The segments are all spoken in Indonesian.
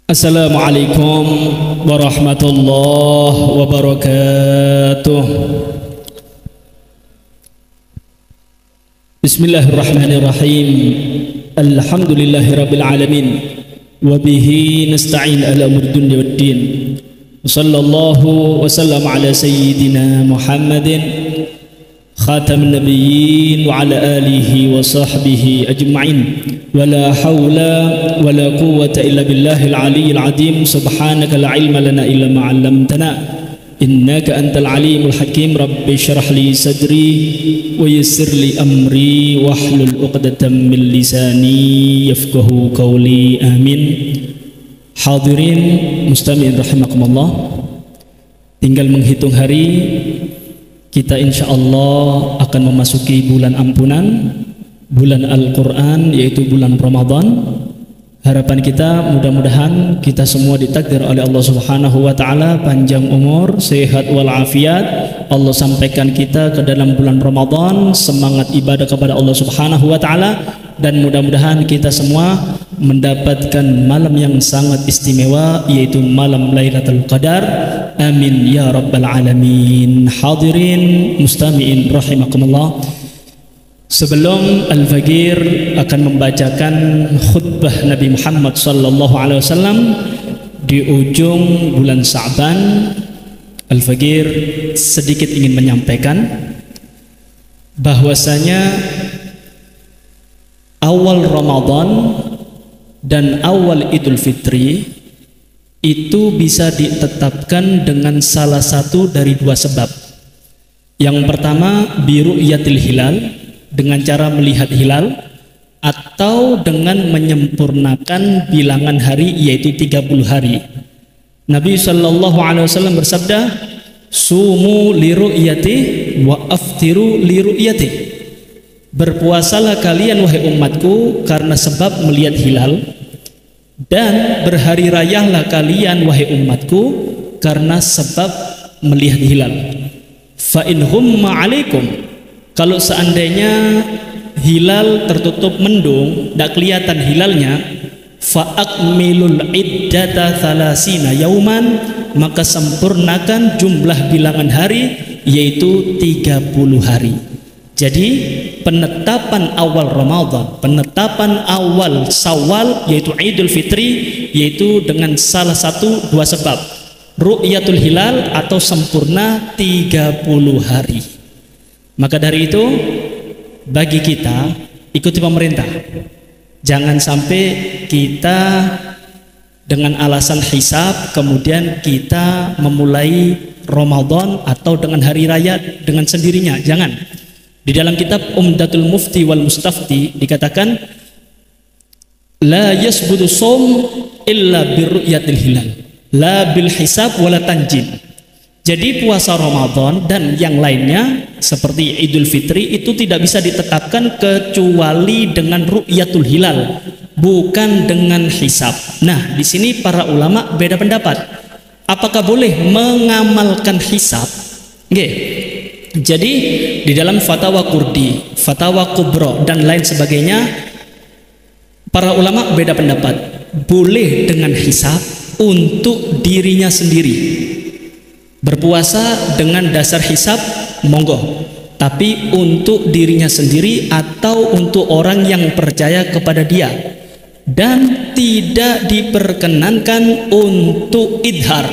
Assalamualaikum warahmatullahi wabarakatuh. Bismillahirrahmanirrahim. Alhamdulillahirabbil alamin. Wa bihi nasta'in ala umuri dunya waddin. Sallallahu wasallam ala sayyidina Muhammadin khatamin nabiyyin wa ala alihi wa sahbihi ajma'in. Wala hawla wala quwwata illa billahil aliyyil azim. Subhanaka la ilma lana illa ma 'allamtana innaka antal alimul hakim. Rabbi shrah li sadri wa yassir li amri wahlul 'uqdatam min lisani yafqahu qawli. Amin. Hadirin mustami'in rahimakumullah. Tinggal menghitung hari, kita insyaallah akan memasuki bulan ampunan, bulan Al-Quran, yaitu bulan Ramadan. Harapan kita mudah-mudahan kita semua ditakdir oleh Allah Subhanahu wa Ta'ala panjang umur, sehat walafiat. Allah sampaikan kita ke dalam bulan Ramadan, semangat ibadah kepada Allah Subhanahu wa Ta'ala, dan mudah-mudahan kita semua mendapatkan malam yang sangat istimewa, yaitu malam Lailatul Qadar. Amin ya rabbal alamin. Hadirin mustami'in rahimakumullah. Sebelum Al-Faqir akan membacakan khutbah Nabi Muhammad sallallahu alaihi wasallam di ujung bulan Sa'ban, Al-Faqir sedikit ingin menyampaikan bahwasanya awal Ramadan dan awal Idul Fitri itu bisa ditetapkan dengan salah satu dari dua sebab. Yang pertama, biru'yatil hilal, dengan cara melihat hilal, atau dengan menyempurnakan bilangan hari, yaitu 30 hari. Nabi sallallahu alaihi wasallam bersabda, sumu liru'yati wa aftiru liru'yati. Berpuasalah kalian wahai umatku karena sebab melihat hilal, dan berhari rayalah kalian wahai umatku karena sebab melihat hilal. Fa in humma alaikum, kalau seandainya hilal tertutup mendung, tidak kelihatan hilalnya, fa akmilul iddata thalasina yauman, maka sempurnakan jumlah bilangan hari, yaitu 30 hari. Jadi penetapan awal Ramadan, penetapan awal Syawal, yaitu Idul Fitri, yaitu dengan salah satu dua sebab, ru'yatul hilal atau sempurna 30 hari. Maka dari itu, bagi kita ikuti pemerintah. Jangan sampai kita dengan alasan hisab kemudian kita memulai Ramadan atau dengan hari raya dengan sendirinya. Jangan. Di dalam kitab Umdatul Mufti wal Mustafti dikatakan, la yasbutu shaum illa birru'yatil hilal, la bil hisab wala tanjim. Jadi puasa Ramadan dan yang lainnya seperti Idul Fitri itu tidak bisa ditetapkan kecuali dengan ru'yatul hilal, bukan dengan hisab. Nah, di sini para ulama beda pendapat. Apakah boleh mengamalkan hisab? Nggih. Jadi di dalam fatwa Qurdi, fatwa Kubro dan lain sebagainya, para ulama beda pendapat. Boleh dengan hisab untuk dirinya sendiri. Berpuasa dengan dasar hisab monggo, tapi untuk dirinya sendiri atau untuk orang yang percaya kepada dia. Dan tidak diperkenankan untuk idhar,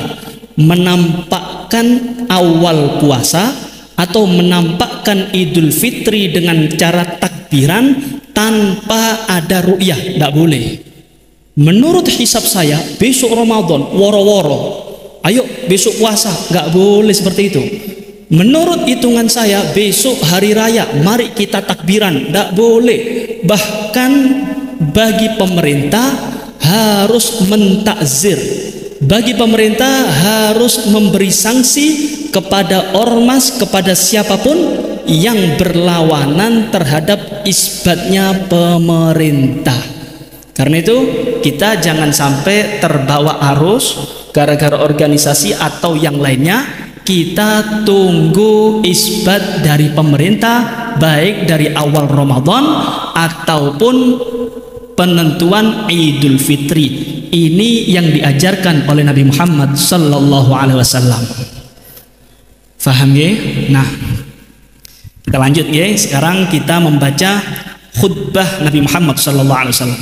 menampakkan awal puasa atau menampakkan Idul Fitri dengan cara takbiran tanpa ada ru'yah, tidak boleh. Menurut hisab saya besok Ramadan, woro-woro, ayo besok puasa, nggak boleh seperti itu. Menurut hitungan saya besok hari raya, mari kita takbiran, tidak boleh. Bahkan bagi pemerintah harus mentakzir, bagi pemerintah harus memberi sanksi kepada ormas, kepada siapapun yang berlawanan terhadap isbatnya pemerintah. Karena itu kita jangan sampai terbawa arus gara-gara organisasi atau yang lainnya. Kita tunggu isbat dari pemerintah, baik dari awal Ramadan ataupun penentuan Idul Fitri. Ini yang diajarkan oleh Nabi Muhammad sallallahu alaihi wasallam. Faham ya? Nah, kita lanjut ya. Sekarang kita membaca khutbah Nabi Muhammad sallallahu alaihi wasallam.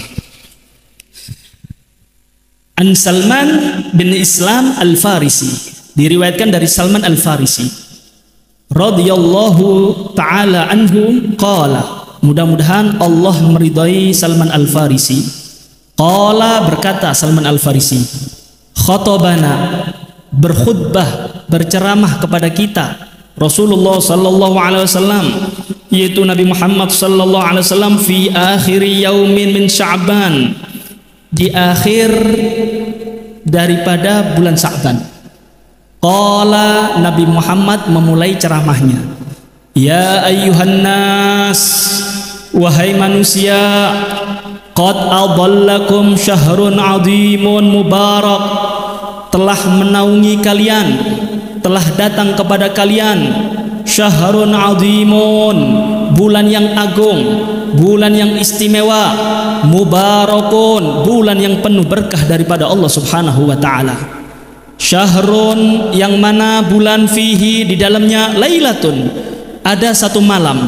An Salman bin Islam Al-Farisi, diriwayatkan dari Salman Al-Farisi radhiyallahu taala anhu qala, mudah-mudahan Allah meridai Salman Al-Farisi. Qala, berkata Salman Al-Farisi, khatobana, berkhutbah, berceramah kepada kita Rasulullah sallallahu alaihi wasallam, yaitu Nabi Muhammad sallallahu alaihi wasallam, fi akhir yaumin min Sya'ban, di akhir daripada bulan Sya'ban. Qala, Nabi Muhammad memulai ceramahnya, ya ayyuhan nas, wahai manusia, qad adallakum syahrun azimun mubarak, telah menaungi kalian, telah datang kepada kalian syahrun azimun, bulan yang agung, bulan yang istimewa, mubarakun, bulan yang penuh berkah daripada Allah Subhanahu wa taala. Syahrun, yang mana bulan, fihi, di dalamnya, lailatun, ada satu malam,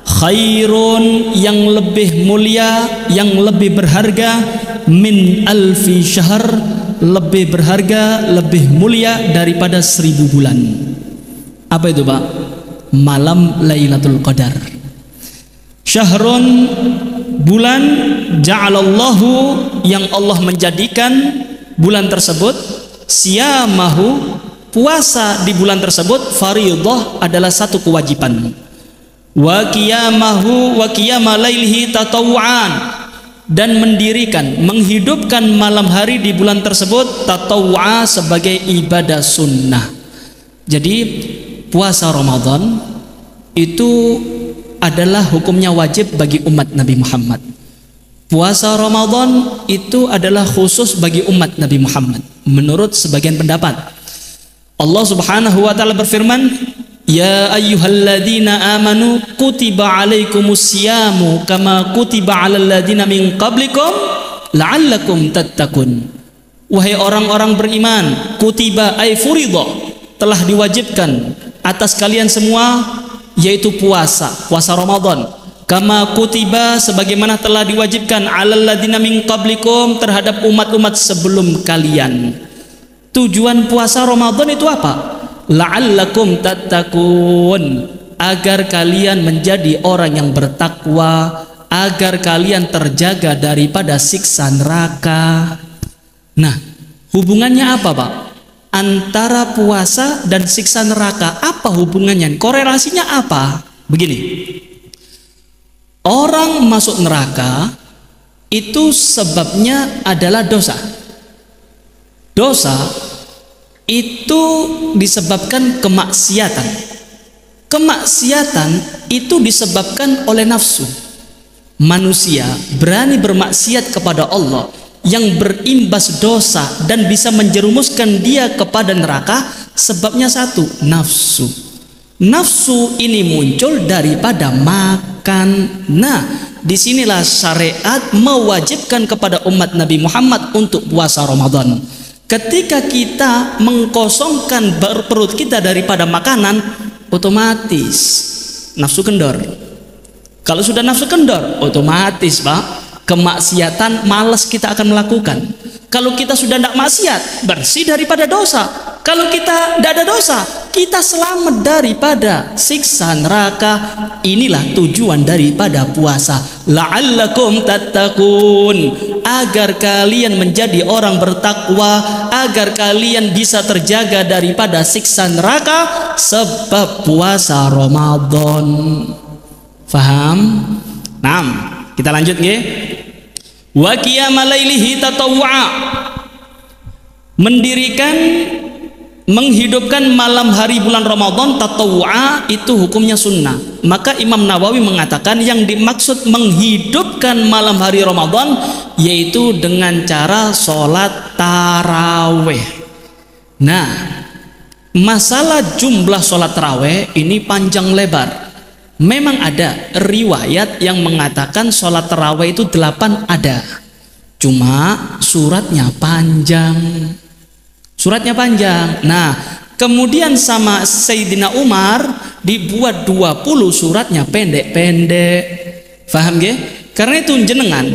khairun, yang lebih mulia, yang lebih berharga, min alfi syahr, lebih berharga, lebih mulia daripada 1000 bulan. Apa itu Pak? Malam Lailatul Qadar. Syahrun, bulan, ja'alallahu, yang Allah menjadikan bulan tersebut, siyamahu, puasa di bulan tersebut, fardhah, adalah satu kewajiban. Wa qiyamahu wa qiyama lailihi tatawuan, dan mendirikan, menghidupkan malam hari di bulan tersebut tatawwa, sebagai ibadah sunnah. Jadi puasa Ramadan itu adalah hukumnya wajib bagi umat Nabi Muhammad. Puasa Ramadan itu adalah khusus bagi umat Nabi Muhammad menurut sebagian pendapat. Allah Subhanahu wa taala berfirman, ya ayyuhalladzina amanu kutiba alaikumusyamu kama kutiba alal ladzina min qablikum la'allakum tattaqun. Wahai orang-orang beriman, kutiba ay furidha, telah diwajibkan atas kalian semua, yaitu puasa Ramadan, kama kutiba, sebagaimana telah diwajibkan, alal ladzina min qablikum, terhadap umat-umat sebelum kalian. Tujuan puasa Ramadan itu apa? La'allakum tattaqun, agar kalian menjadi orang yang bertakwa, agar kalian terjaga daripada siksa neraka. Nah, hubungannya apa Pak? Antara puasa dan siksa neraka, apa hubungannya? Korelasinya apa? Begini, orang masuk neraka itu sebabnya adalah dosa. Dosa itu disebabkan kemaksiatan. Kemaksiatan itu disebabkan oleh nafsu. Manusia berani bermaksiat kepada Allah yang berimbas dosa dan bisa menjerumuskan dia kepada neraka, sebabnya satu, nafsu. Nafsu ini muncul daripada makan. Nah, disinilah syariat mewajibkan kepada umat Nabi Muhammad untuk puasa Ramadan. Ketika kita mengkosongkan perut kita daripada makanan, otomatis nafsu kendor. Kalau sudah nafsu kendor, otomatis Pak, kemaksiatan malas kita akan melakukan. Kalau kita sudah tidak maksiat, bersih daripada dosa. Kalau kita tidak ada dosa, kita selamat daripada siksa neraka. Inilah tujuan daripada puasa. La'allakum tattaqun, agar kalian menjadi orang bertakwa, agar kalian bisa terjaga daripada siksa neraka sebab puasa Ramadan. Faham? Nah, kita lanjut nggih. Wa qiyama lailihi tatawwa, mendirikan, menghidupkan malam hari bulan Ramadan tatawwa, itu hukumnya sunnah. Maka Imam Nawawi mengatakan yang dimaksud menghidupkan malam hari Ramadan yaitu dengan cara sholat taraweh. Nah, masalah jumlah sholat taraweh ini panjang lebar. Memang ada riwayat yang mengatakan sholat tarawih itu 8 ada. Cuma suratnya panjang. Suratnya panjang. Nah, kemudian sama Sayyidina Umar dibuat 20 suratnya pendek-pendek. Faham nggih? Karena itu jenengan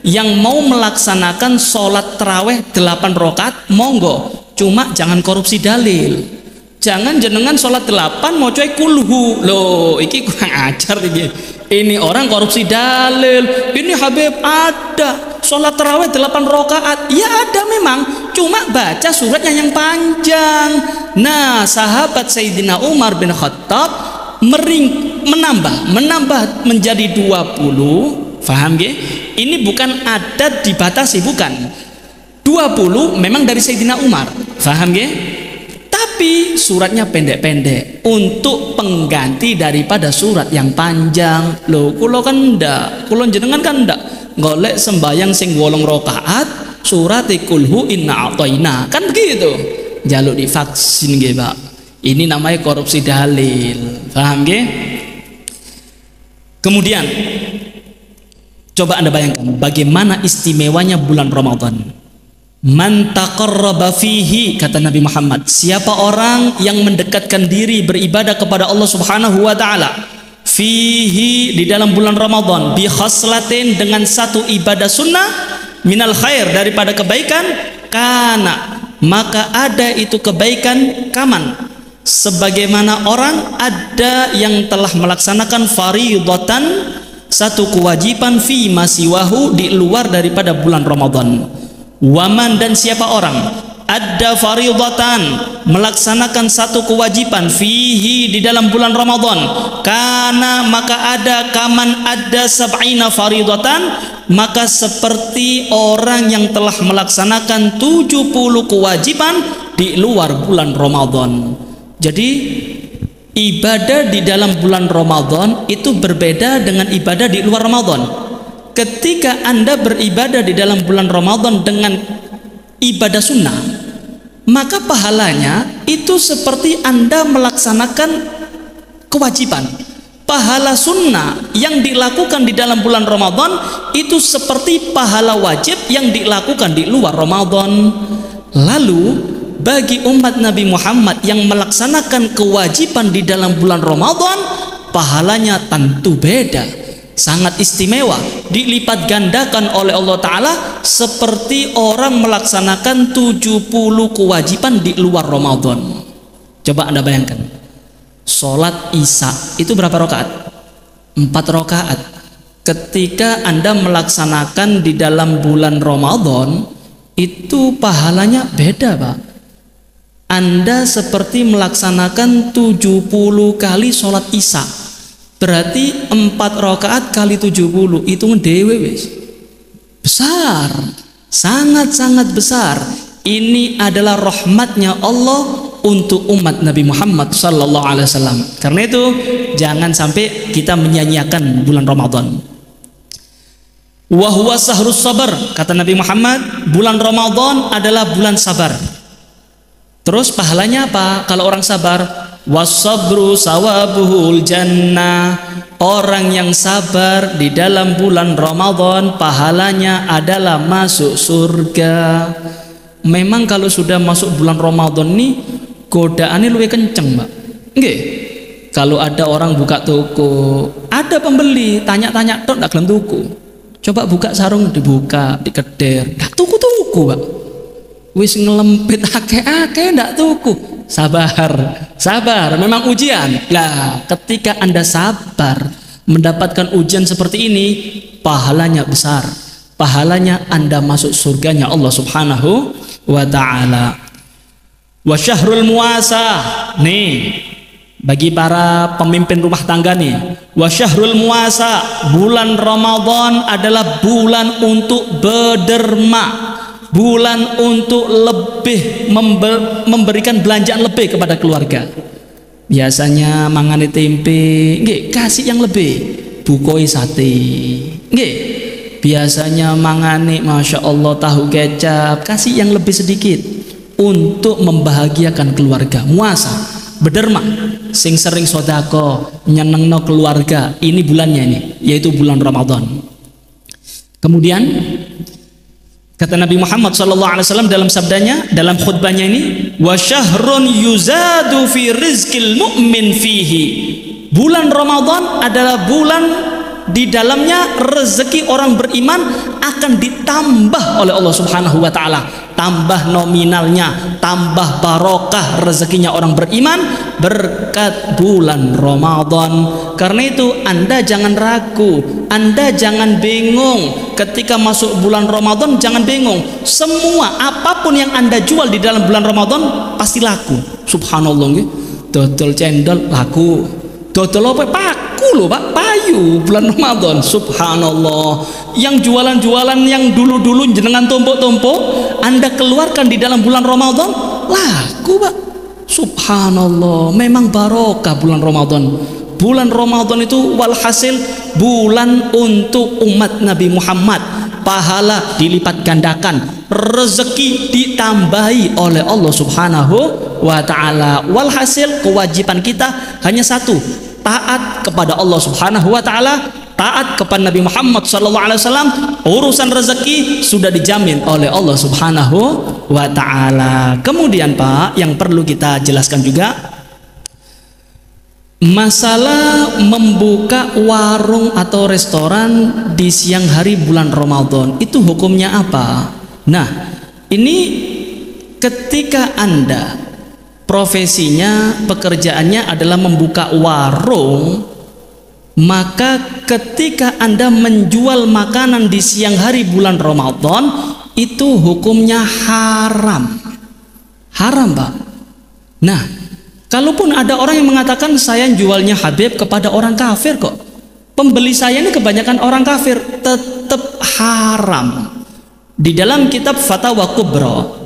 yang mau melaksanakan sholat taraweh 8 rakaat monggo, cuma jangan korupsi dalil. Jangan jenengan sholat 8 mau coy kulhu. Loh, iki kurang ajar iki. Ini orang korupsi dalil. Ini Habib ada sholat taraweh 8 rakaat. Ya ada memang, cuma baca suratnya yang panjang. Nah, sahabat Sayyidina Umar bin Khattab menambah menjadi 20. Faham nggih? Ini bukan adat dibatasi, bukan. 20 memang dari Sayyidina Umar. Faham nggih? Tapi suratnya pendek-pendek untuk pengganti daripada surat yang panjang. Loh, kula kan ndak, kula jenengan kan ndak golek sembayang sing 8 rakaat surat kulhu inna a'taina. Kan begitu. Jaluk divaksin nggih, Pak. Ini namanya korupsi dalil. Paham nggih? Kemudian coba Anda bayangkan bagaimana istimewanya bulan Ramadan. Man taqarraba fihi, kata Nabi Muhammad, siapa orang yang mendekatkan diri beribadah kepada Allah Subhanahu wa taala fihi, di dalam bulan Ramadan, bi khaslatin, dengan satu ibadah sunnah, minal khair, daripada kebaikan, kana, maka ada itu kebaikan kaman, sebagaimana orang ada yang telah melaksanakan faridatan, satu kewajiban, fi masiwahu, di luar daripada bulan Ramadan. Waman, dan siapa orang ada faridatan, melaksanakan satu kewajiban, fihi, di dalam bulan Ramadan, karena maka ada kaman ada sab'ina faridatan, maka seperti orang yang telah melaksanakan 70 kewajiban di luar bulan Ramadan. Jadi ibadah di dalam bulan Ramadan itu berbeda dengan ibadah di luar Ramadan. Ketika Anda beribadah di dalam bulan Ramadan dengan ibadah sunnah, maka pahalanya itu seperti Anda melaksanakan kewajiban. Pahala sunnah yang dilakukan di dalam bulan Ramadan itu seperti pahala wajib yang dilakukan di luar Ramadan. Lalu bagi umat Nabi Muhammad yang melaksanakan kewajiban di dalam bulan Ramadan, pahalanya tentu beda, sangat istimewa, dilipat gandakan oleh Allah Ta'ala seperti orang melaksanakan 70 kewajiban di luar Ramadan. Coba Anda bayangkan, sholat isya itu berapa rakaat? 4 rakaat. Ketika Anda melaksanakan di dalam bulan Ramadan, itu pahalanya beda, Pak. Anda seperti melaksanakan 70 kali sholat isya. Berarti 4 rakaat kali 70, hitung dewe wis. Besar, sangat-sangat besar. Ini adalah rahmatnya Allah untuk umat Nabi Muhammad sallallahu alaihi wasallam. Karena itu jangan sampai kita menyia-nyiakan bulan Ramadan. Wa huwa sahrus sabar, kata Nabi Muhammad, bulan Ramadan adalah bulan sabar. Terus pahalanya apa kalau orang sabar? Wasabru sawabuhul jannah, orang yang sabar di dalam bulan Ramadan pahalanya adalah masuk surga. Memang kalau sudah masuk bulan Ramadan nih godaannya lebih kenceng, Mbak. Nggih. Kalau ada orang buka toko, ada pembeli tanya-tanya tok ndak gelem tuku. Coba buka sarung, dibuka, dikeder, ndak tuku-tuku, Pak. Wis ngelempit akeh-akeh ndak tuku. Sabar, memang ujian. Lah, ketika Anda sabar mendapatkan ujian seperti ini, pahalanya besar. Pahalanya Anda masuk surganya Allah Subhanahu wa taala. Wa syahrul muasah. Nih, bagi para pemimpin rumah tangga nih, wa syahrul muasah, bulan Ramadan adalah bulan untuk berderma, bulan untuk lebih memberikan belanjaan lebih kepada keluarga. Biasanya mangane tempe, nggih, kasih yang lebih, bukoi sate, nggih. Biasanya mangane masya Allah tahu kecap, kasih yang lebih sedikit untuk membahagiakan keluarga. Muasa, berderma, sing sering sodako, nyenengno keluarga. Ini bulannya ini, yaitu bulan Ramadan. Kemudian Kata Nabi Muhammad SAW dalam sabdanya, dalam khutbahnya ini, wa syahrun yuzadu fi rizqil mu'min fihi. Bulan Ramadan adalah bulan di dalamnya rezeki orang beriman akan ditambah oleh Allah Subhanahu wa taala. Tambah nominalnya, tambah barokah rezekinya orang beriman berkat bulan Ramadan. Karena itu Anda jangan ragu, Anda jangan bingung ketika masuk bulan Ramadan. Jangan bingung, semua apapun yang Anda jual di dalam bulan Ramadan pasti laku. Subhanallah, dodol cendol laku, dodol apa paku loh Pak, payu bulan Ramadan. Subhanallah, yang jualan-jualan yang dulu-dulu jenengan tumpuk-tumpuk Anda keluarkan di dalam bulan Ramadan laku Pak. Subhanallah, memang barokah bulan Ramadan. Bulan Ramadan itu walhasil bulan untuk umat Nabi Muhammad. Pahala dilipat gandakan, rezeki ditambahi oleh Allah Subhanahu wa ta'ala. Walhasil kewajiban kita hanya satu, taat kepada Allah Subhanahu wa ta'ala, taat kepada Nabi Muhammad SAW. Urusan rezeki sudah dijamin oleh Allah Subhanahu wa ta'ala. Kemudian Pak, yang perlu kita jelaskan juga masalah membuka warung atau restoran di siang hari bulan Ramadan, itu hukumnya apa? Nah, ini ketika Anda profesinya, pekerjaannya adalah membuka warung, maka ketika Anda menjual makanan di siang hari bulan Ramadan, itu hukumnya haram. Haram Pak. Nah, kalaupun ada orang yang mengatakan saya jualnya Habib kepada orang kafir kok, pembeli saya ini kebanyakan orang kafir, tetap haram. Di dalam kitab Fatawa Kubra,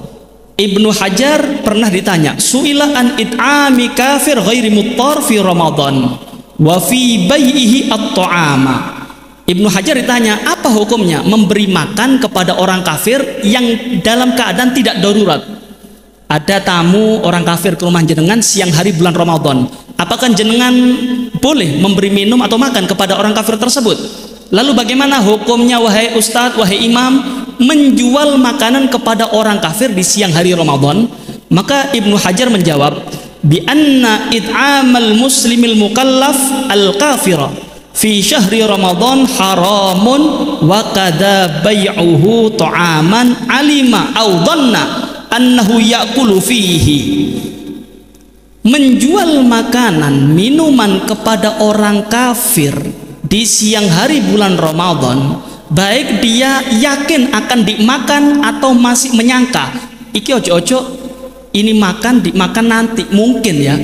Ibnu Hajar pernah ditanya, su'ila an it'ami kafir ghairi muttar fi Ramadan wa fi bai'ihi at-ta'ama. Ibnu Hajar ditanya, apa hukumnya memberi makan kepada orang kafir yang dalam keadaan tidak darurat? Ada tamu orang kafir ke rumah jenengan siang hari bulan Ramadan, apakah jenengan boleh memberi minum atau makan kepada orang kafir tersebut? Lalu bagaimana hukumnya wahai ustadz, wahai imam, menjual makanan kepada orang kafir di siang hari Ramadan? Maka Ibnu Hajar menjawab, bi anna it'amal muslimil mukallaf al kafira fi syahri Ramadan haramun wa kada bai'uhu ta'aman alima au dhanna annahu ya'kulu fihi. Menjual makanan, minuman kepada orang kafir di siang hari bulan Ramadan, baik dia yakin akan dimakan atau masih menyangka iki ojo-ojo ini dimakan nanti, mungkin ya,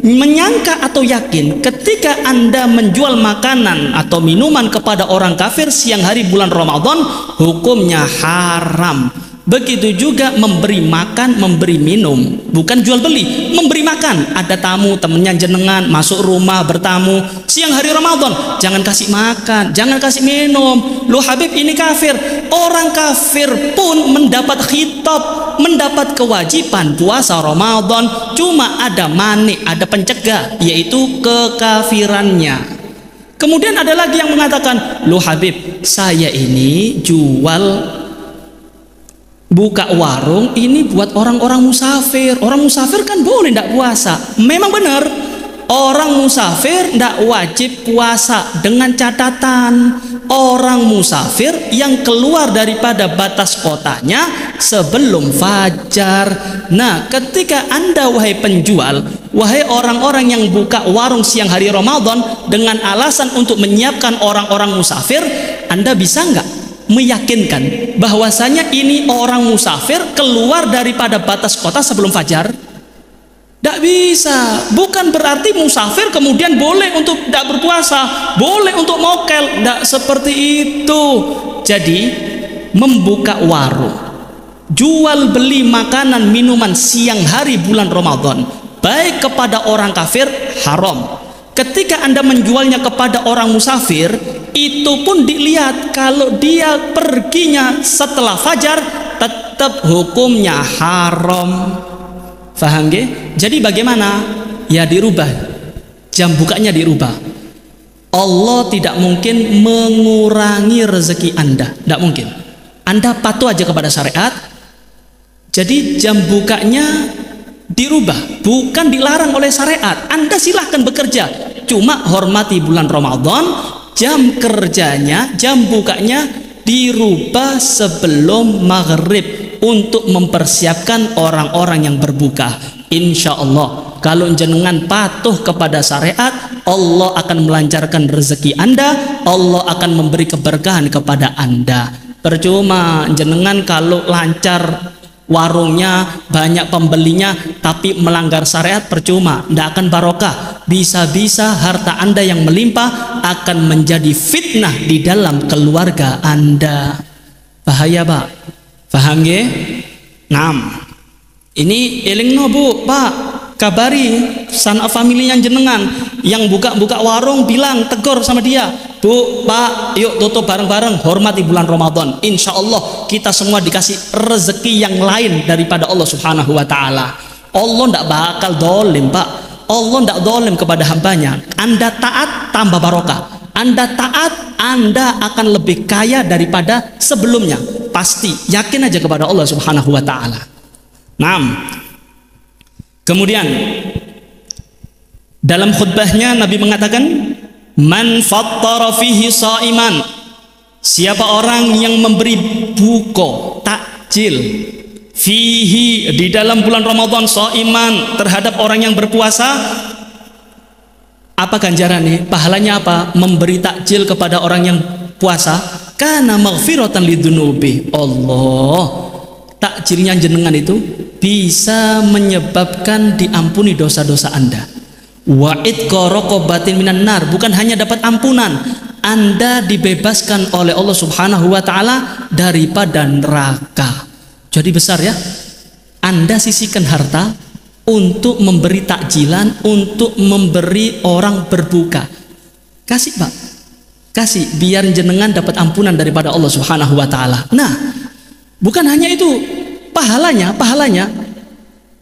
menyangka atau yakin, ketika Anda menjual makanan atau minuman kepada orang kafir siang hari bulan Ramadan, hukumnya haram. Begitu juga memberi makan, memberi minum, bukan jual beli, memberi makan. Ada tamu, temennya jenengan masuk rumah bertamu siang hari Ramadan, jangan kasih makan, jangan kasih minum. Loh Habib, ini kafir. Orang kafir pun mendapat khitab, mendapat kewajiban puasa Ramadan, cuma ada mani, ada pencegah, yaitu kekafirannya. Kemudian ada lagi yang mengatakan, loh Habib, saya ini jual, buka warung ini buat orang-orang musafir. Orang musafir kan boleh tidak puasa. Memang benar, orang musafir tidak wajib puasa, dengan catatan orang musafir yang keluar daripada batas kotanya sebelum fajar. Nah, ketika Anda wahai penjual, wahai orang-orang yang buka warung siang hari Ramadan dengan alasan untuk menyiapkan orang-orang musafir, Anda bisa nggak meyakinkan bahwasanya ini orang musafir keluar daripada batas kota sebelum fajar? Tidak bisa. Bukan berarti musafir kemudian boleh untuk tidak berpuasa, boleh untuk mokel. Tidak seperti itu. Jadi membuka warung, jual beli makanan minuman siang hari bulan Ramadan, baik kepada orang kafir, haram. Ketika Anda menjualnya kepada orang musafir, itu pun dilihat, kalau dia perginya setelah fajar, tetap hukumnya haram. Faham nggih? Jadi bagaimana? Ya dirubah, jam bukanya dirubah. Allah tidak mungkin mengurangi rezeki Anda, tidak mungkin. Anda patuh aja kepada syariat. Jadi jam bukanya dirubah, bukan dilarang oleh syariat. Anda silahkan bekerja, cuma hormati bulan Ramadan. Jam kerjanya, jam bukanya dirubah sebelum maghrib untuk mempersiapkan orang-orang yang berbuka. Insya Allah, kalau jenengan patuh kepada syariat, Allah akan melancarkan rezeki Anda, Allah akan memberi keberkahan kepada Anda. Percuma jenengan kalau lancar warungnya, banyak pembelinya, tapi melanggar syariat, percuma, tidak akan barokah. Bisa-bisa harta Anda yang melimpah akan menjadi fitnah di dalam keluarga Anda. Bahaya, Pak. Paham ya? Nah, ini elingno Bu, Pak, kabari sanak familinya jenengan yang buka-buka warung, bilang, tegur sama dia, Bu, Pak, yuk tutup bareng-bareng, hormati bulan Ramadan. Insya Allah kita semua dikasih rezeki yang lain daripada Allah Subhanahu wa Ta'ala. Allah tidak bakal dolim, Pak. Allah tidak dolim kepada hambanya. Anda taat, tambah barokah. Anda taat, Anda akan lebih kaya daripada sebelumnya. Pasti, yakin aja kepada Allah Subhanahu wa Ta'ala. Nah, kemudian dalam khutbahnya Nabi mengatakan, man fattara fihi shaiman, siapa orang yang memberi buko, takjil, fihi, di dalam bulan Ramadan, shaiman, terhadap orang yang berpuasa, apa ganjarannya? Pahalanya apa? Memberi takjil kepada orang yang puasa, kana maghfiratan lidzunubi. Allah, takjilnya jenengan itu bisa menyebabkan diampuni dosa-dosa Anda. Wa itqa raqabatin minan nar, bukan hanya dapat ampunan, Anda dibebaskan oleh Allah Subhanahu wa Ta'ala daripada neraka. Jadi besar ya. Anda sisihkan harta untuk memberi takjilan, untuk memberi orang berbuka. Kasih, Pak. Kasih biar jenengan dapat ampunan daripada Allah Subhanahu wa Ta'ala. Nah, bukan hanya itu, pahalanya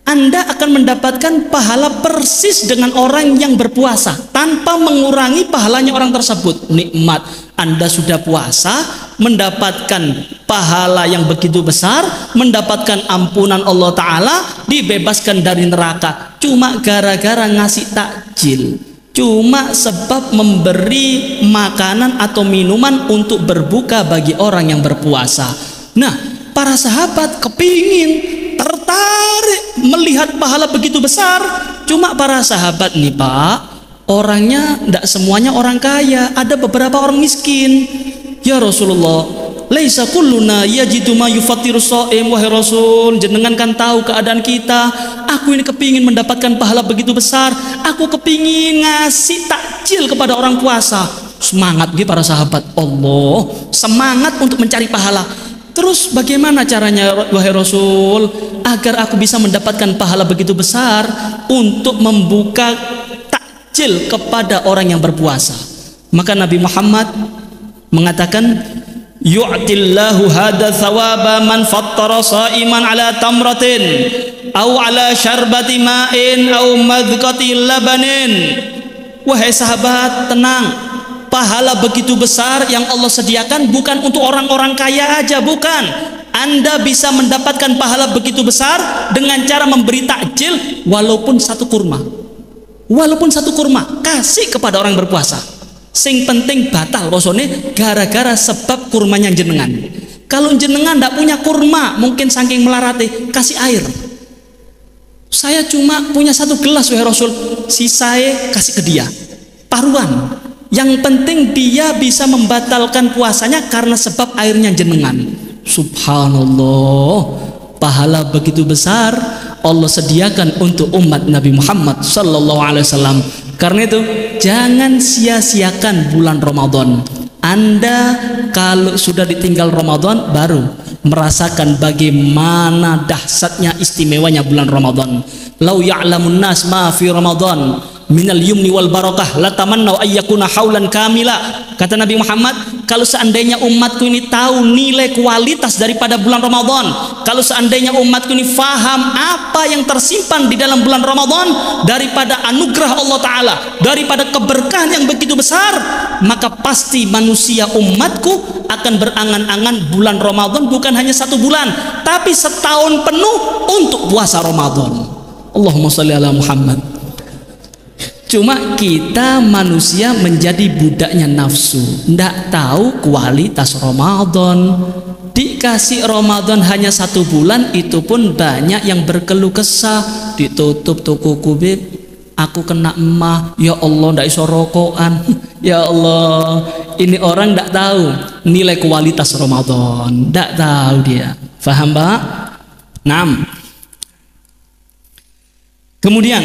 Anda akan mendapatkan pahala persis dengan orang yang berpuasa tanpa mengurangi pahalanya orang tersebut. Nikmat, Anda sudah puasa, mendapatkan pahala yang begitu besar, mendapatkan ampunan Allah Ta'ala, dibebaskan dari neraka, cuma gara-gara ngasih takjil, cuma sebab memberi makanan atau minuman untuk berbuka bagi orang yang berpuasa. Nah, para sahabat kepingin, tertarik melihat pahala begitu besar. Cuma para sahabat nih, Pak, orangnya tidak semuanya orang kaya, ada beberapa orang miskin. Ya Rasulullah, laisa kulluna yajidu ma yufattiru shaim. Wahai Rasul, jenengan kan tahu keadaan kita. Aku ini kepingin mendapatkan pahala begitu besar, aku kepingin ngasih takjil kepada orang puasa. Semangat gitu para sahabat. Allah, semangat untuk mencari pahala. Terus bagaimana caranya, wahai Rasul, agar aku bisa mendapatkan pahala begitu besar untuk membuka takjil kepada orang yang berpuasa? Maka Nabi Muhammad mengatakan, yu'tillahu hadha thawaba man fattara shaiman ala tamratin aw ala syarbati ma'in aw madhqati labanin. Wahai sahabat, tenang, pahala begitu besar yang Allah sediakan bukan untuk orang-orang kaya aja, bukan. Anda bisa mendapatkan pahala begitu besar dengan cara memberi takjil walaupun satu kurma. Walaupun satu kurma, kasih kepada orang berpuasa. Sing penting batal rosone gara-gara sebab kurmanya jenengan. Kalau jenengan tidak punya kurma, mungkin saking melarati, kasih air. Saya cuma punya satu gelas, wahai Rasul, sisanya kasih ke dia. Paruan. Yang penting dia bisa membatalkan puasanya karena sebab airnya jenengan. Subhanallah, pahala begitu besar Allah sediakan untuk umat Nabi Muhammad sallallahu alaihi wasallam. Karena itu jangan sia-siakan bulan Ramadan. Anda kalau sudah ditinggal Ramadan baru merasakan bagaimana dahsyatnya, istimewanya bulan Ramadan. Lau ya'lamun nas ma fi Ramadan minal yumni wal barakah latamannau ayyakuna haulan kamila. Kata Nabi Muhammad, kalau seandainya umatku ini tahu nilai kualitas daripada bulan Ramadan, kalau seandainya umatku ini faham apa yang tersimpan di dalam bulan Ramadan daripada anugerah Allah Ta'ala, daripada keberkahan yang begitu begitu besar, maka pasti manusia umatku akan berangan-angan bulan Ramadan bukan hanya 1 bulan, tapi setahun penuh untuk puasa Ramadan. Allahumma sholli ala Muhammad. Cuma kita manusia menjadi budaknya nafsu, ndak tahu kualitas Ramadan. Dikasih Ramadan hanya 1 bulan, itu pun banyak yang berkeluh kesah. Ditutup toko kubib, aku kena emah, ya Allah ndak iso rokokan. Ya Allah, ini orang ndak tahu nilai kualitas Ramadan, ndak tahu dia. Faham, Pak? 6. Kemudian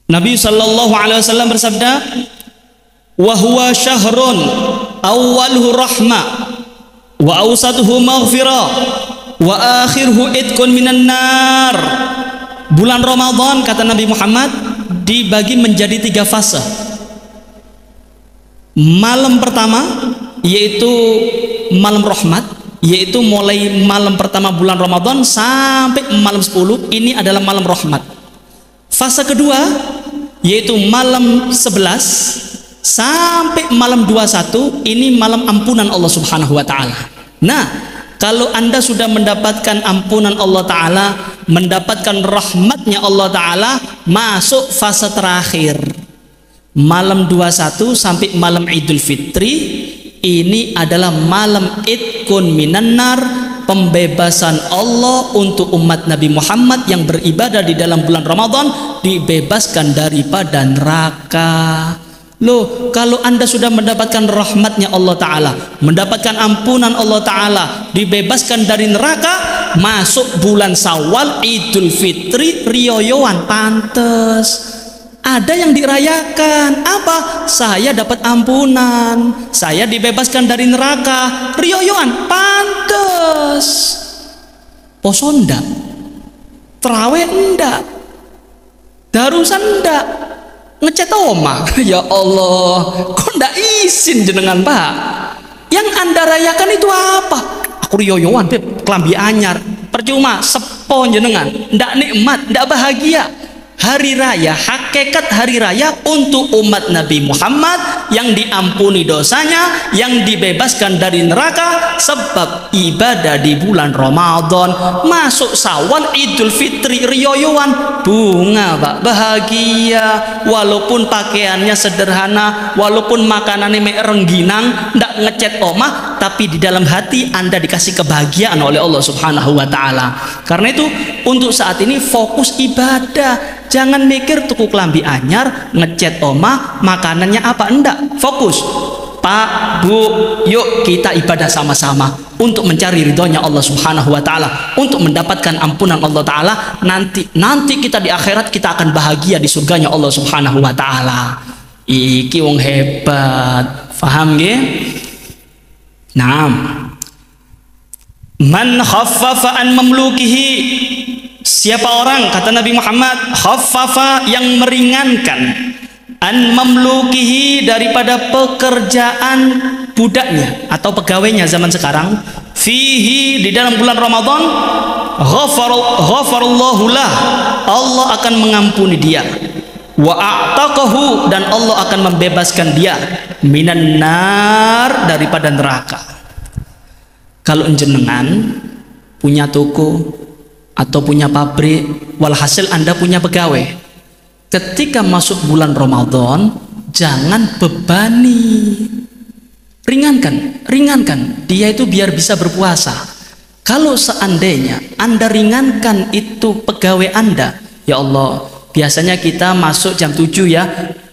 Nabi sallallahu alaihi wasallam bersabda, "Wa huwa syahrun awwaluhu rahmah wa awsatuhu maghfirah wa akhiruhu itqun minan nar." Bulan Ramadan, kata Nabi Muhammad, dibagi menjadi 3 fase. Malam pertama yaitu malam rahmat, yaitu mulai malam pertama bulan Ramadan sampai malam 10, ini adalah malam rahmat. Fase kedua yaitu malam 11 sampai malam 21, ini malam ampunan Allah Subhanahu wa taala. Nah, kalau Anda sudah mendapatkan ampunan Allah taala, mendapatkan rahmatnya Allah taala, masuk fase terakhir. Malam 21 sampai malam Idul Fitri, ini adalah malam Idkun minan nar, pembebasan Allah untuk umat Nabi Muhammad yang beribadah di dalam bulan Ramadan, dibebaskan daripada neraka. Loh, kalau Anda sudah mendapatkan rahmatnya Allah Ta'ala, mendapatkan ampunan Allah Ta'ala, dibebaskan dari neraka, masuk bulan Syawal, Idul Fitri, riyoyoan, pantes. Ada yang dirayakan, apa? Saya dapat ampunan, saya dibebaskan dari neraka, riyoyoan, pantes. Poso ndak, terawih ndak, darusan ndak, ngecet omah. Ya Allah, kok ndak izin jenengan, Pak? Yang Anda rayakan itu apa? Aku riyoyoan, kelambi anyar, percuma, sepo jenengan, ndak nikmat, ndak bahagia. Hari raya, hakikat hari raya untuk umat Nabi Muhammad yang diampuni dosanya, yang dibebaskan dari neraka sebab ibadah di bulan Ramadan. Masuk Syawal, Idul Fitri, riyoyoan, bunga, Pak, bahagia. Walaupun pakaiannya sederhana, walaupun makanannya mek rengginang, ndak ngecet omah, tapi di dalam hati Anda dikasih kebahagiaan oleh Allah Subhanahu wa taala. Karena itu untuk saat ini fokus ibadah. Jangan mikir tuku kelambi anyar, ngecet omah, makanannya apa, enggak. Fokus, Pak, Bu, yuk kita ibadah sama-sama untuk mencari ridhonya Allah Subhanahu wa taala, untuk mendapatkan ampunan Allah taala. Nanti kita di akhirat kita akan bahagia di surganya Allah Subhanahu wa taala. Iki wong hebat. Faham nggih? Naam. Man khaffafa an mamlukihi, siapa orang, kata Nabi Muhammad, khaffafa, yang meringankan, an mamlukihi, daripada pekerjaan budaknya atau pegawainya zaman sekarang, fihi, di dalam bulan Ramadan, ghafarallahu lah, Allah akan mengampuni dia, wa a'taqahu, dan Allah akan membebaskan dia, minan nar, daripada neraka. Kalau jenengan punya toko atau punya pabrik, walhasil Anda punya pegawai, ketika masuk bulan Ramadan, jangan bebani, ringankan dia itu biar bisa berpuasa. Kalau seandainya Anda ringankan itu pegawai Anda, ya Allah, biasanya kita masuk jam 7 ya,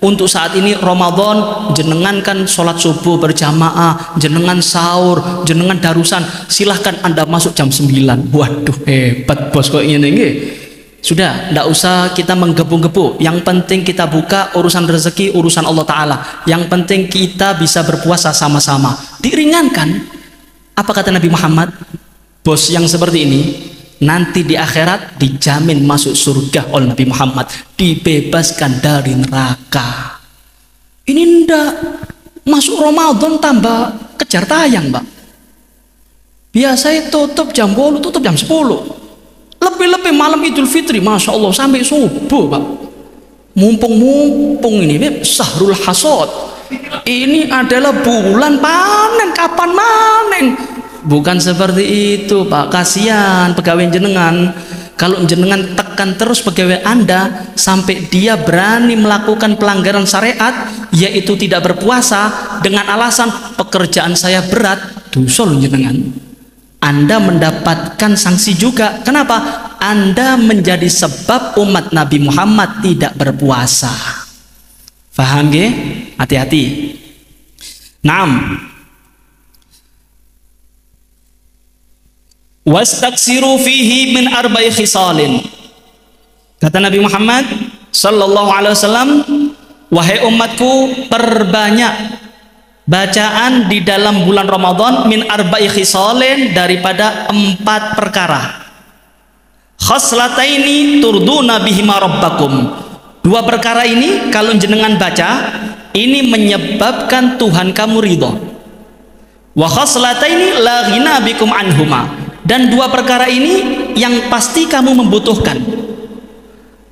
untuk saat ini Ramadan, jenengan kan sholat subuh berjamaah, jenengan sahur, jenengan darusan, silahkan Anda masuk jam 9. Waduh, hebat bos kok ini. Sudah, tidak usah kita menggebu-gebu. Yang penting kita buka, urusan rezeki, urusan Allah Ta'ala. Yang penting kita bisa berpuasa sama-sama. Diringankan. Apa kata Nabi Muhammad? Bos yang seperti ini nanti di akhirat dijamin masuk surga oleh Nabi Muhammad, dibebaskan dari neraka. Ini ndak masuk Ramadan tambah kejar tayang, Pak. Biasanya tutup jam 10, tutup jam 10. Lebih-lebih malam Idul Fitri, Masya Allah, sampai subuh, Pak. Mumpung ini Syahrul Hasad, ini adalah bulan panen, kapan manen? Bukan seperti itu Pak, kasihan pegawai jenengan. Kalau jenengan tekan terus pegawai Anda sampai dia berani melakukan pelanggaran syariat, yaitu tidak berpuasa dengan alasan pekerjaan saya berat, dosa loh jenengan. Anda mendapatkan sanksi juga. Kenapa? Anda menjadi sebab umat Nabi Muhammad tidak berpuasa. Faham ge? Hati-hati. Naam. Wastaksiru fihi min arba'i khisalin. Kata Nabi Muhammad sallallahu alaihi wasallam, wahai umatku, perbanyak bacaan di dalam bulan Ramadan min arba'i khisalin, daripada 4 perkara. Khaslataini turduna bihima rabbakum. 2 perkara ini kalau jenengan baca, ini menyebabkan Tuhan kamu ridho. Wa khaslataini la ghina bikum anhuma. Dan 2 perkara ini yang pasti kamu membutuhkan.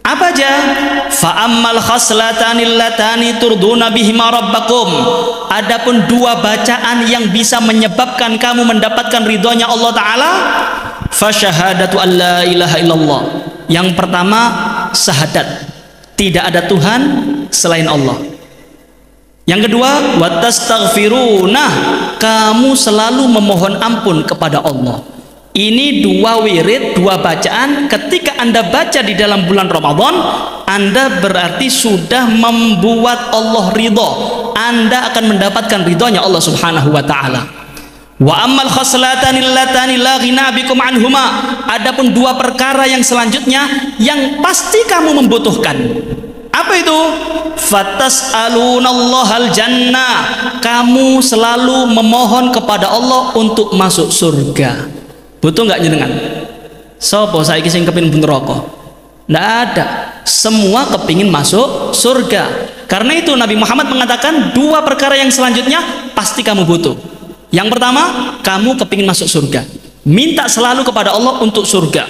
Apa aja? Fa ammal khaslatanil latani turduna bihima rabbakum. Adapun 2 bacaan yang bisa menyebabkan kamu mendapatkan ridhonya Allah Ta'ala, fa syahadatu an la ilaha illallah. Yang pertama, syahadat tidak ada Tuhan selain Allah. Yang kedua, wa tastaghfiruna, kamu selalu memohon ampun kepada Allah. Ini 2 wirid, 2 bacaan. Ketika Anda baca di dalam bulan Ramadan, Anda berarti sudah membuat Allah ridho. Anda akan mendapatkan ridhonya Allah Subhanahu wa Ta'ala. Wa ammal khaslatanil latani la ghina bikum anhuma. Adapun 2 perkara yang selanjutnya yang pasti kamu membutuhkan. Apa itu? Fatas'alunallahal jannah. Kamu selalu memohon kepada Allah untuk masuk surga. Butuh nggak jenengan? Sopo saiki sing kepingin neraka? Nggak ada. Semua kepingin masuk surga. Karena itu Nabi Muhammad mengatakan 2 perkara yang selanjutnya pasti kamu butuh. Yang pertama, kamu kepingin masuk surga. Minta selalu kepada Allah untuk surga.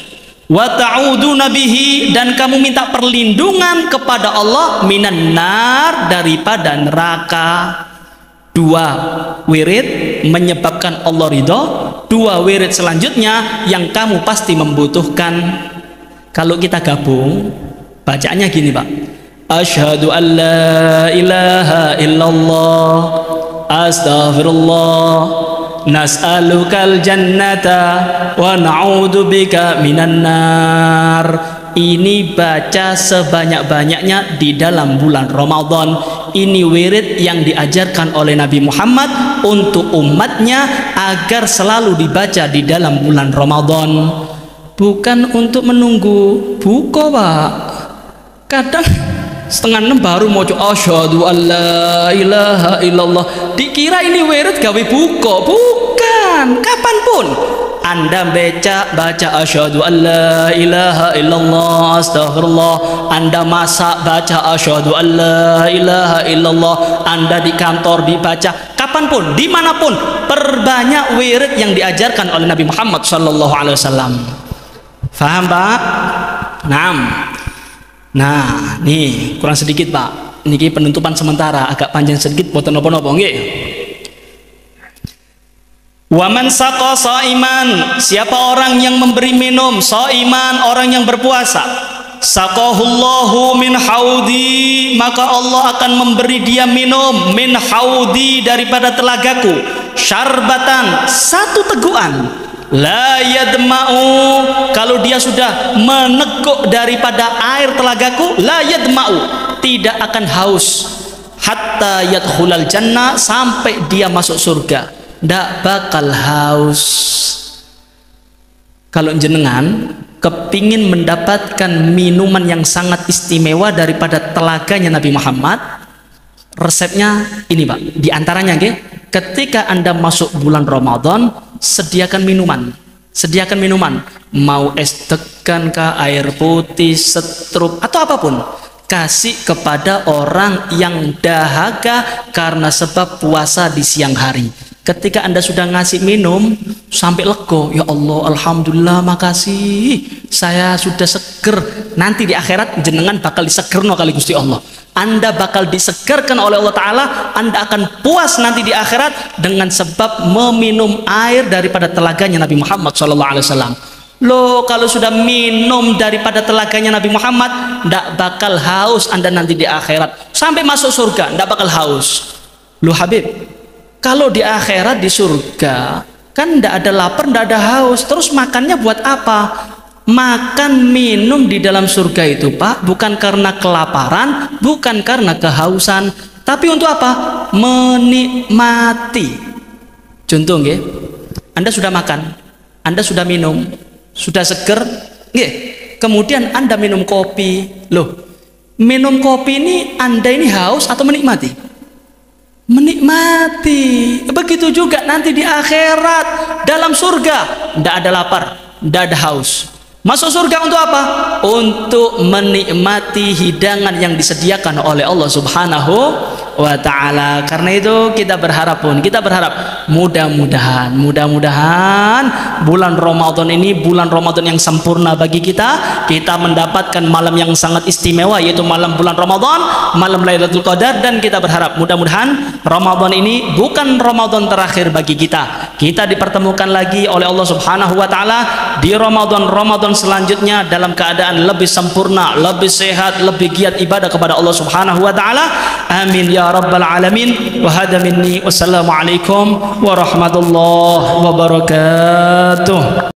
Wa ta'uduna bihi, dan kamu minta perlindungan kepada Allah minan nar, daripada neraka. 2 wirid menyebabkan Allah ridho. 2 wirid selanjutnya yang kamu pasti membutuhkan. Kalau kita gabung, bacaannya gini Pak. Asyhadu an la ilaha illallah, astaghfirullah, nas'alukal jannata wa na'udzubika minan nar. Ini baca sebanyak-banyaknya di dalam bulan Ramadan. Ini wirid yang diajarkan oleh Nabi Muhammad untuk umatnya agar selalu dibaca di dalam bulan Ramadan. Bukan untuk menunggu buka Pak. Kadang setengah 6 baru mau asyhadu an la ilaha illallah, dikira ini wirid gawe buka. Bukan, kapanpun Anda baca asyhadu an la ilaha illallah, astaghfirullah. Anda masak, baca asyhadu an la ilaha illallah. Anda di kantor dibaca, kapanpun, dimanapun, perbanyak wirid yang diajarkan oleh Nabi Muhammad sallallahu alaihi wasallam. Faham Pak? Nah, nih kurang sedikit Pak. Niki penutupan sementara, agak panjang sedikit, boten napa-napa nggih. Waman saqa shaiman, siapa orang yang memberi minum shaiman, orang yang berpuasa, saqahullahu min haudi, maka Allah akan memberi dia minum min haudi, daripada telagaku, syarbatan, 1 tegukan. La yadma'u, kalau dia sudah meneguk daripada air telagaku, la yadma'u, tidak akan haus, hatta yadkhulal jannah, sampai dia masuk surga. Tidak bakal haus. Kalau jenengan kepingin mendapatkan minuman yang sangat istimewa daripada telaganya Nabi Muhammad, resepnya ini Pak. Di antaranya ketika Anda masuk bulan Ramadan, sediakan minuman. Mau es degan kah, air putih, setrup, atau apapun. Kasih kepada orang yang dahaga karena sebab puasa di siang hari. Ketika Anda sudah ngasih minum sampai lego, ya Allah, alhamdulillah, makasih, saya sudah seger. Nanti di akhirat jenengan bakal disegerno kali Gusti Allah. Anda bakal disegerkan oleh Allah Ta'ala. Anda akan puas nanti di akhirat dengan sebab meminum air daripada telaganya Nabi Muhammad SAW. Loh, kalau sudah minum daripada telaganya Nabi Muhammad, tidak bakal haus Anda nanti di akhirat. Sampai masuk surga, tidak bakal haus. Loh Habib, kalau di akhirat di surga kan tidak ada lapar, tidak ada haus, terus makannya buat apa? Makan minum di dalam surga itu Pak bukan karena kelaparan, bukan karena kehausan, tapi untuk apa? Menikmati. Contoh nggih, Anda sudah makan, Anda sudah minum, sudah seger nggih, kemudian Anda minum kopi. Loh, minum kopi ini Anda ini haus atau menikmati? Menikmati. Begitu juga nanti di akhirat dalam surga tidak ada lapar, tidak ada haus. Masuk surga untuk apa? Untuk menikmati hidangan yang disediakan oleh Allah Subhanahu wa Ta'ala. Karena itu kita berharap mudah-mudahan bulan Ramadan ini bulan Ramadan yang sempurna bagi kita. Kita mendapatkan malam yang sangat istimewa, yaitu malam bulan Ramadan, malam Lailatul Qadar. Dan kita berharap mudah-mudahan Ramadan ini bukan Ramadan terakhir bagi kita. Kita dipertemukan lagi oleh Allah Subhanahu wa Ta'ala di Ramadan selanjutnya dalam keadaan lebih sempurna, lebih sehat, lebih giat ibadah kepada Allah Subhanahu wa Ta'ala. Amin ya rabbal alamin. Wa hada minni, wassalamualaikum warahmatullahi wabarakatuh.